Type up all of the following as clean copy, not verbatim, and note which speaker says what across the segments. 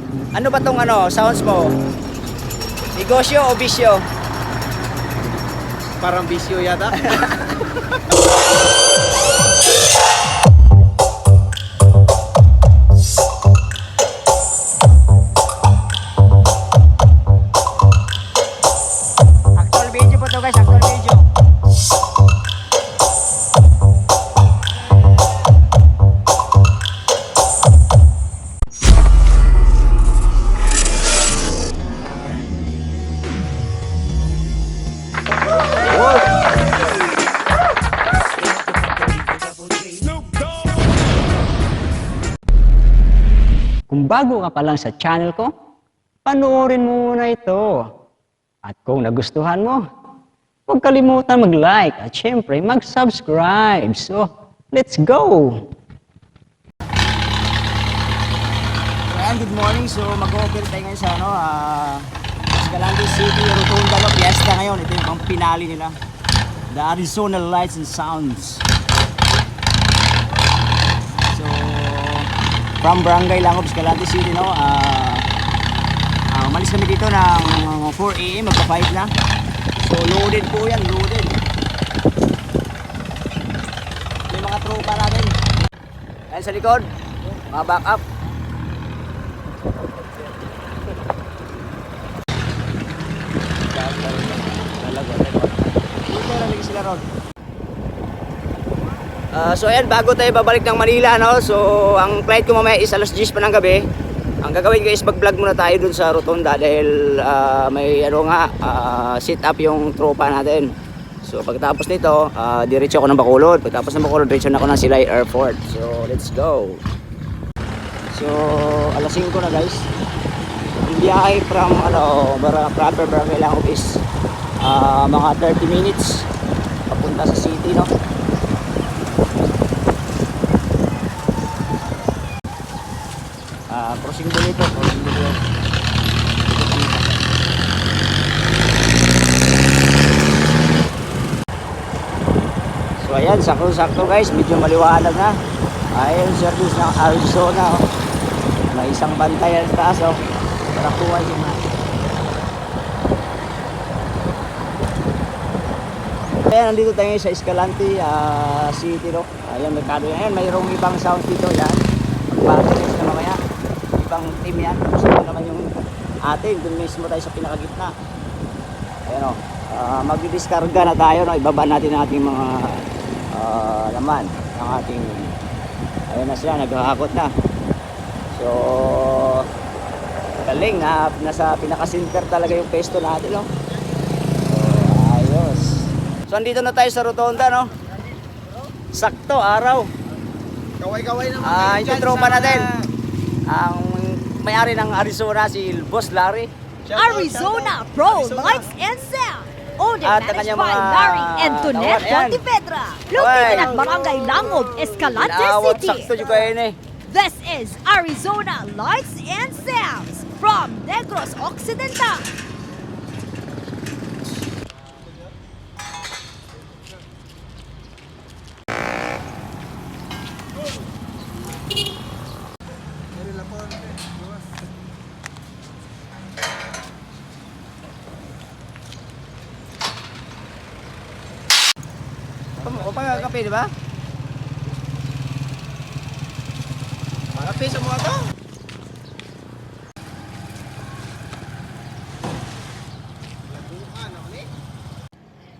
Speaker 1: Ano ba tong sounds mo? Negosyo o bisyo?
Speaker 2: Parang bisyo yata.
Speaker 1: Actual video po to guys, actual video.
Speaker 3: Kung bago ka pa lang sa channel ko, panoorin mo muna ito. At kung nagustuhan mo, huwag kalimutan mag-like at syempre mag-subscribe. So, let's go!
Speaker 1: Ayan, good morning. So mag-open tayo ngayon sa Escalante City, Rotunda, Fiesta ngayon. Ito yung pang pinali nila. The Arizona Lights and Sounds. So, from Barangay Langob, Escalante City, no? Umalis kami dito ng 4 AM, magpa-5 na. So, loaded po yan, loaded. May mga tropa natin. Ayan sa likod, mga back up. So ayan, bago tayo babalik ng Manila, no? So ang flight ko mamaya is alas 10 pa ng gabi. Ang gagawin ko is mag-vlog muna tayo dun sa Rotonda dahil may sit up yung tropa natin. So pagkatapos nito, diretso ako ng Bacolod. Pagkatapos ng Bacolod, diretso na ako ng Silay Airport. So let's go. So alas 5 na guys. Ang biyahe from proper Barangay Langob is mga 30 minutes papunta sa city, no? Crossing Bulito, crossing Bulito. So ayan, sakto guys, medyo maliwanag na. Ayun, service ng Arizona, oh. May isang bantay sa taas, oh. Para kuha yung ayan, nandito tayo sa Escalante City, no? Ayan, merkado yan. Mayroong ibang sound dito, yan. Pag-purchase na mamaya. Ibang team yan. Gusto mo naman yung atin. Doon mismo tayo sa pinakagitna. Ayan, o. Magdidiskarga na tayo, no? Ibaba natin ang ating mga laman. Ang ating, ayun na siya, naghahakot na. So, galing, nasa pinaka-center talaga yung pesto natin, no? So andito na tayo sa Rotonda, no? Sakto, araw.
Speaker 2: Kaway-kaway naman.
Speaker 1: Ito tropa natin. Ang may-ari ng Arizona, si Boss Larry.
Speaker 4: Arizona Pro Lights and Sound. Owned
Speaker 1: At
Speaker 4: and
Speaker 1: ang
Speaker 4: managed
Speaker 1: kanyang
Speaker 4: by
Speaker 1: mga
Speaker 4: Larry and Tonet
Speaker 1: tawad, ayan.
Speaker 4: Pontevedra. Located
Speaker 1: Oy.
Speaker 4: at Barangay Langob, Escalante
Speaker 1: Inawat,
Speaker 4: City.
Speaker 1: sakto yung kayo eh.
Speaker 4: This is Arizona Lights and Sounds from Negros Occidental.
Speaker 1: O pagkakape, di ba?
Speaker 2: Kape sa mga to.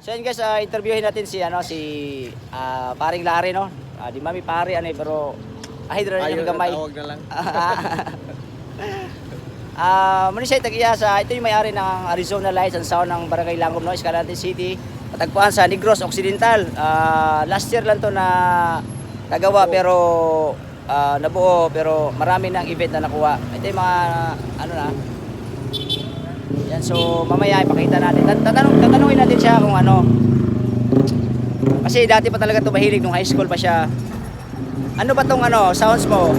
Speaker 1: So yun guys, interviewin natin si paring Larry, no? Di mami pare pero ahidra na yung gamay.
Speaker 2: Tawag na lang.
Speaker 1: Muna siya tagiya ito yung may-ari ng Arizona Lights and Sound ng Barangay Langob, no? Escalante City. Patagpuan sa Negros Occidental. Last year lang to na nagawa pero nabuo pero marami ng event na nakuha. Ito yung mga yan, so mamaya ipakita natin. Tatanungin natin siya kung kasi dati pa talaga to mahilig nung high school pa siya. Ano ba tong sounds mo?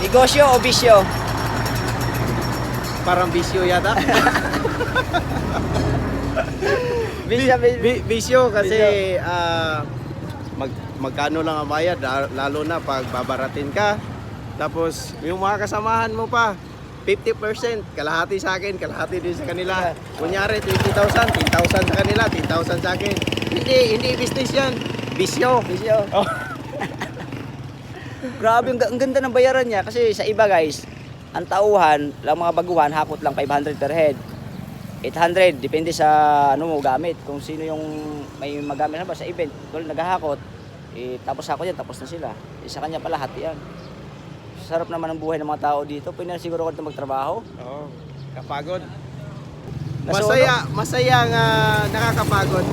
Speaker 1: Negosyo o bisyo?
Speaker 2: Parang bisyo yata. Bisyo kasi magkano lang ang bayad, lalo na pag babaratin ka. Tapos yung mga kasamahan mo pa, 50%. Kalahati sa akin, kalahati din sa kanila. Kunyari, 20,000, 10,000 sa kanila, 10,000 sa akin. Hindi business yan. Bisyo.
Speaker 1: Bisyo. Grabe, ang ganda ng bayaran niya kasi sa iba guys, ang tauhan, lang mga baguhan, hakot lang 500 per head. 800, depende sa ano mo gamit. Kung sino yung may magamit na ba sa event, kung naghahakot, tapos ako yan, tapos na sila. Sa kanya pala, hati yan. Sarap naman ang buhay ng mga tao dito. Pwede na siguro ako dito magtrabaho.
Speaker 2: Oo, kapagod.
Speaker 1: Nasunog?
Speaker 2: Masaya nga nakakapagod.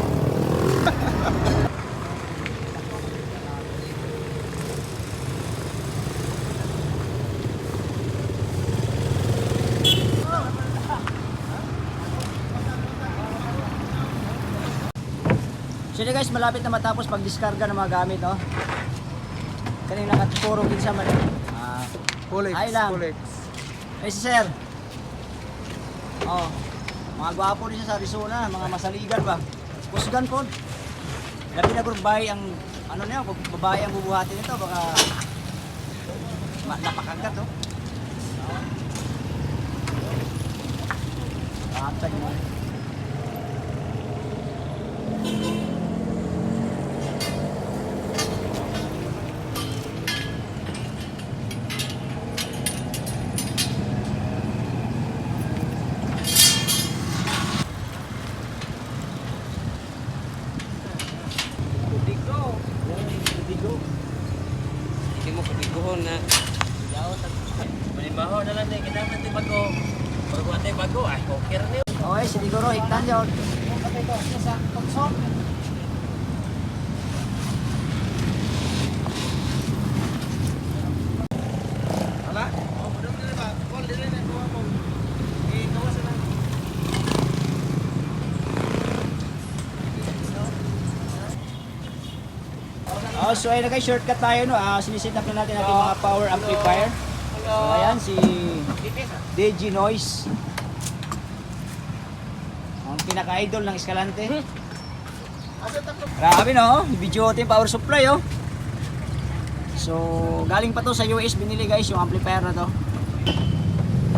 Speaker 1: So yun guys, malapit na matapos pag-diskarga ng mga gamit, no? Kanina nakaturo din sa mali. Ay lang. Eh si sir. Oh, mga gwapo din siya sa Arizona, mga masaligan ba? Kusgan po. Labi na gurbay ang, ano niya, babae ang bubuhatin nito, baka napakagat, oh. Hatag mo.
Speaker 5: Hindi mo kabiguhon na. Malimbaho na lang din, kita natin bago. Bago natin bago, ay okay rin yun.
Speaker 1: Okay, siguro higtan yun.
Speaker 2: Wala? Oo, pwede mo ba? Call din rin, kuha mo. Kawasan lang.
Speaker 1: Oh, so ayun na guys, shortcut tayo, no? Sinisit up na natin ating mga power amplifier. So ayan, si DG Noise. Ang pinaka-idol ng Escalante. Grabe, no? Video yung power supply, oh. So, galing pa to sa US, binili guys yung amplifier na to.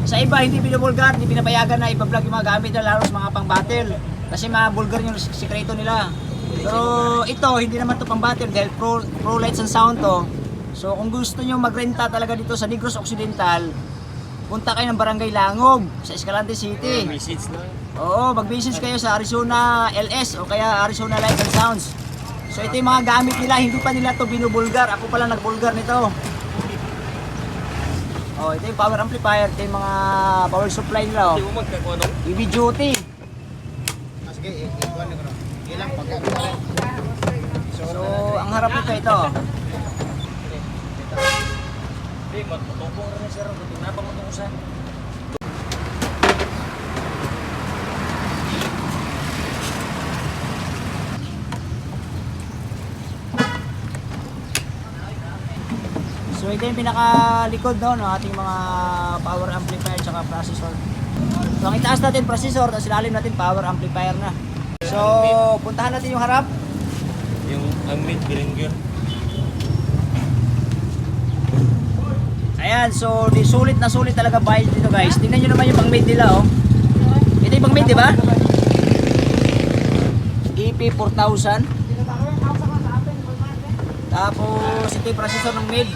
Speaker 1: Sa iba, hindi binubulgar, hindi pinapayagan na ibablog yung mga gamit na lalo sa mga pang-battle. Kasi mga bulgar yung sikreto nila. Pero ito, hindi naman to pang-battle dahil pro lights and sound to. So, kung gusto nyo magrenta talaga dito sa Negros Occidental, punta kayo ng Barangay Langog sa Escalante City.
Speaker 5: Message na.
Speaker 1: Oo, mag-business kayo sa Arizona LS o kaya Arizona Light and Sounds. So ito yung mga gamit nila, hindi pa nila to binubulgar. Ako pala nagbulgar nito. Oh, ito yung power amplifier, ito yung mga power supply nila.
Speaker 5: Hindi mo magkakuha nung.
Speaker 1: EV duty.
Speaker 2: Sige, ikuha na ko. Ilang pagkakuha.
Speaker 1: So ang harap nito ito.
Speaker 5: Hindi, matutupong rin sir. Hindi na pa matukusan.
Speaker 1: So ito yung pinakalikod no, ng ating mga power amplifier at processor. So ang itaas natin processor, tapos ilalim natin power amplifier na. So puntahan natin yung harap.
Speaker 5: Yung ang mid Behringer.
Speaker 1: Ayan, so di sulit na sulit talaga bayad dito guys. Tingnan nyo naman yung pang mid nila, oh. Ito yung pang mid, di ba? EP 4000. Tapos ito yung processor ng mid.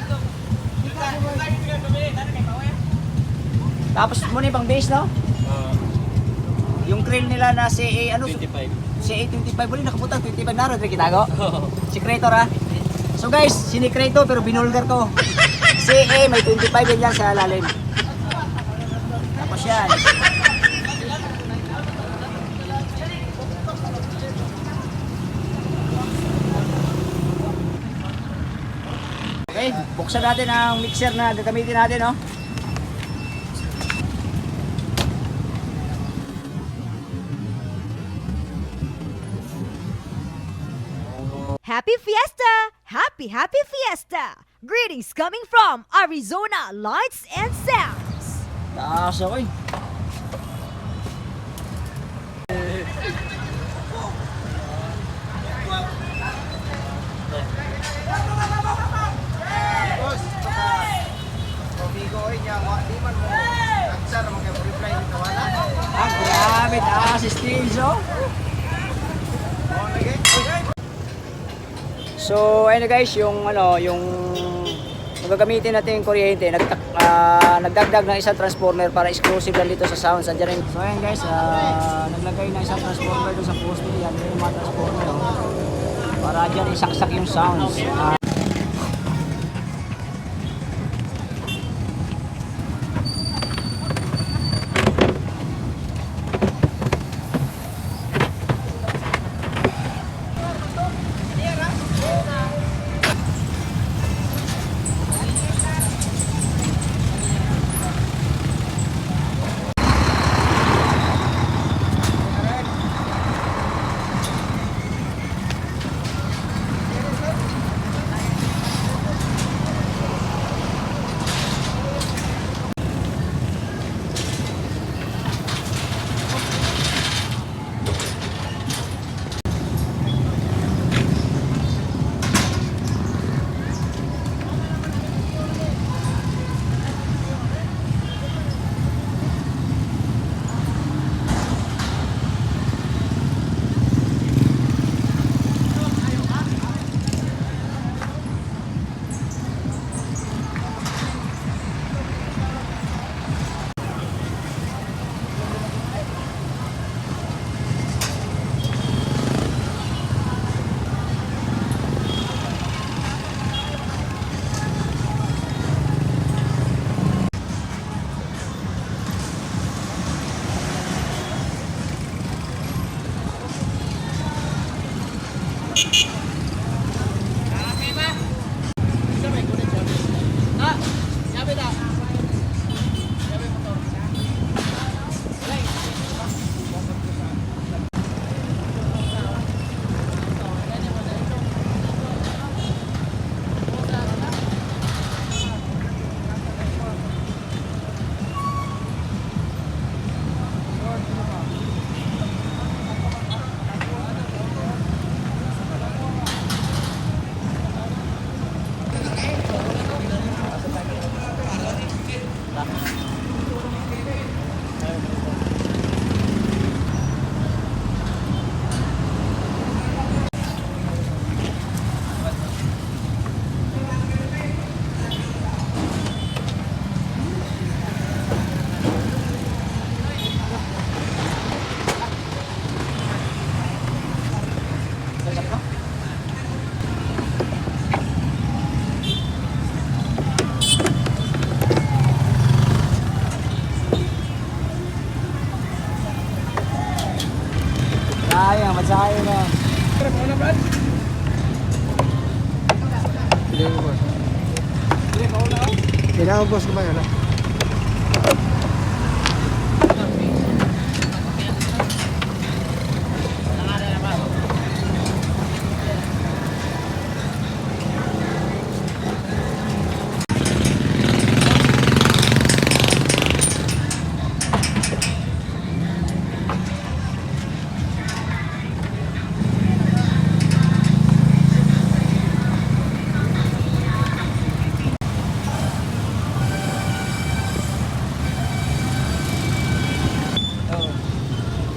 Speaker 1: Tapos muna yung pang base, no? Yung grill nila na CA, ano?
Speaker 5: 25.
Speaker 1: CA 25, wala nakaputang 25 na rin, kitago. Secretor, ha? So guys, sinikreto pero binulgar ko. CA, may 25 din yan sa lalim. Tapos yan. Okay, buksan natin ang mixer na gagamitin natin, no?
Speaker 4: Happy Fiesta! Happy Fiesta! Greetings coming from Arizona Lights and Sounds.
Speaker 1: Taas ako eh.
Speaker 2: Boss, baka pabigoy niya, di man mo. Nagsa
Speaker 1: gamit si Steve, So, ayun na guys, yung gagamitin natin yung kuryente, nagdagdag ng isang transformer para exclusive lang dito sa sounds. Andiyan rin. So, ayun guys, naglagay ng isang transformer doon sa poste. Yan, yung mga transformer. Para dyan isaksak yung sounds. Sayang, masayang na.
Speaker 2: Kailangan boss ko ba yan?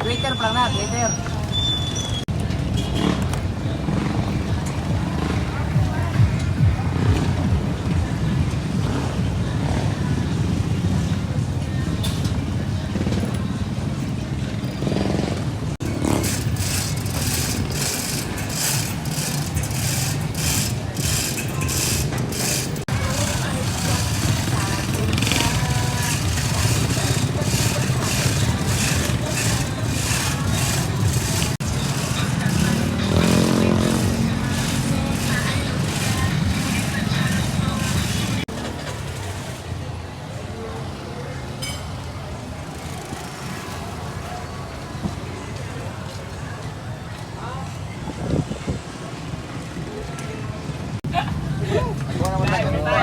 Speaker 1: Twitter pa lang na, Twitter.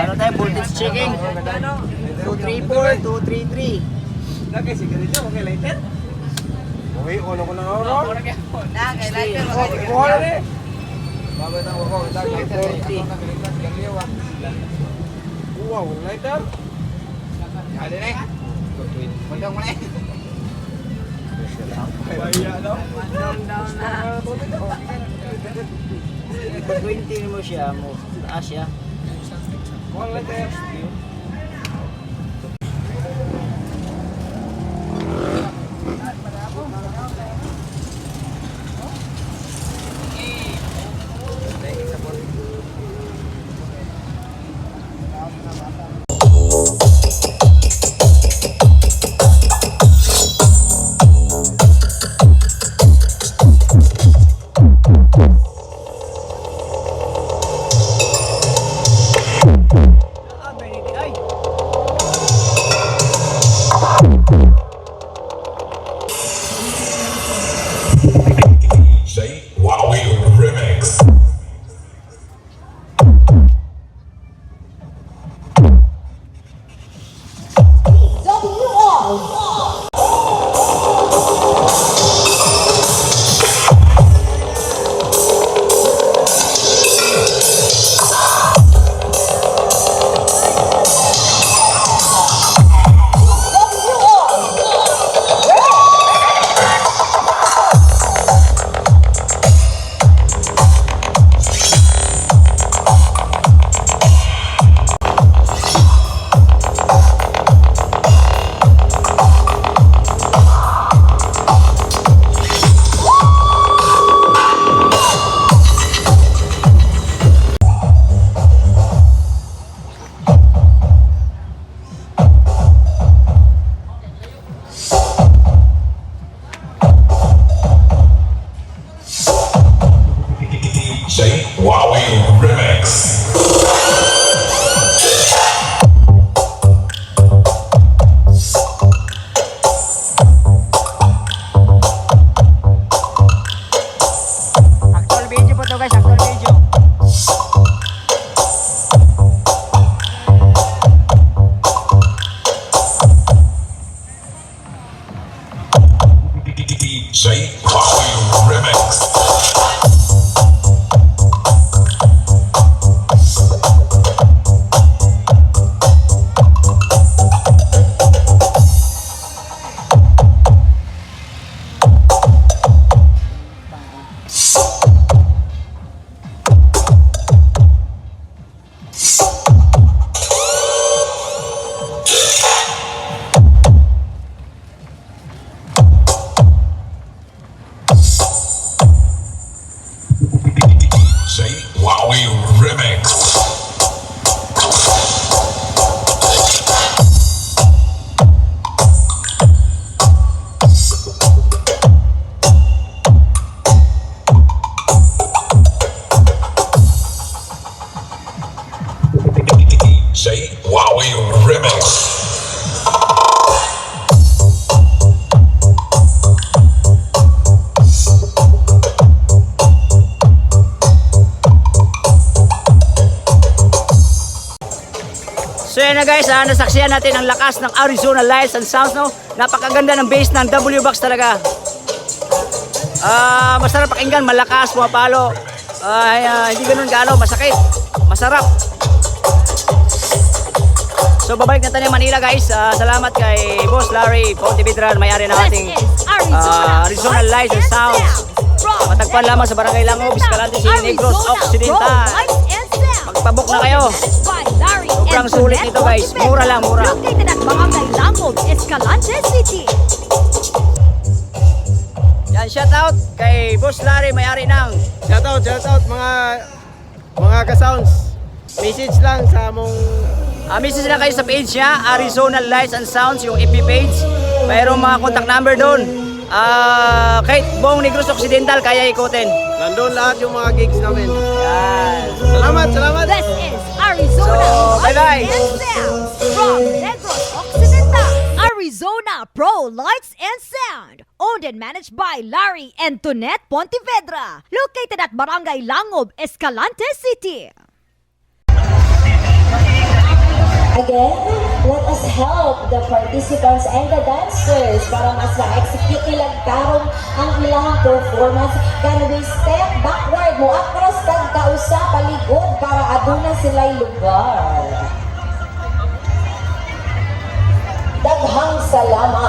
Speaker 1: Ano tayo, voltage checking. 234, 233.
Speaker 2: Lagay sigarilyo, okay lighter? Okay, ulo ko na ako, no? Kuha na rin. Bakit ang wako?
Speaker 1: 240.
Speaker 2: Wow, lighter?
Speaker 1: Ada nih. Pondong mana? Pag 20 mo siya, mo taas siya.
Speaker 6: Say Wowie Remix. Say Wowie Remix.
Speaker 1: Actual video po to guys, actual video.
Speaker 6: Say Wowie Remix. Say Wowie Remix. Say Wowie Remix.
Speaker 1: So yan na guys, nasaksihan natin ang lakas ng Arizona Lights and Sounds, no? Napakaganda ng bass ng W-Box talaga. Masarap pakinggan, malakas, pumapalo. Hindi ganun gaano, masakit. Masarap. So babalik na tayo ng Manila guys. Salamat kay Boss Larry Pontevedra, may-ari ng ating
Speaker 4: This is
Speaker 1: Arizona Lights and Sounds.
Speaker 4: From
Speaker 1: Matagpuan lamang sa Barangay Langob, Escalante City, Negros Occidental. Magpabok na kayo. Sobrang sulit nito guys. Mura lang, mura.
Speaker 4: Located at Barangay Langob, Escalante City.
Speaker 1: Yan, shout out kay Boss Larry, may-ari ng
Speaker 2: Shoutout mga ka-sounds. Message lang sa among
Speaker 1: message na kayo sa page niya, Arizona Lights and Sounds, yung FB page. Mayroong mga contact number doon. Kahit buong Negros Occidental kaya ikutin.
Speaker 2: nandun lahat yung mga gigs namin.
Speaker 1: Yan.
Speaker 2: Salamat.
Speaker 4: This is Arizona
Speaker 1: So, bye-bye.
Speaker 4: Lights and Sounds from Negros Occidental, Arizona Pro Lights and Sound, owned and managed by Larry and Tonette Pontevedra, located at Barangay Langob, Escalante City.
Speaker 7: Again, let us help the participants and the dancers para mas ma-execute nilang tarong ang ilang performance. Can we step backward mo akros kag kausa paligod para aduna sila'y lugar. Daghang salamat.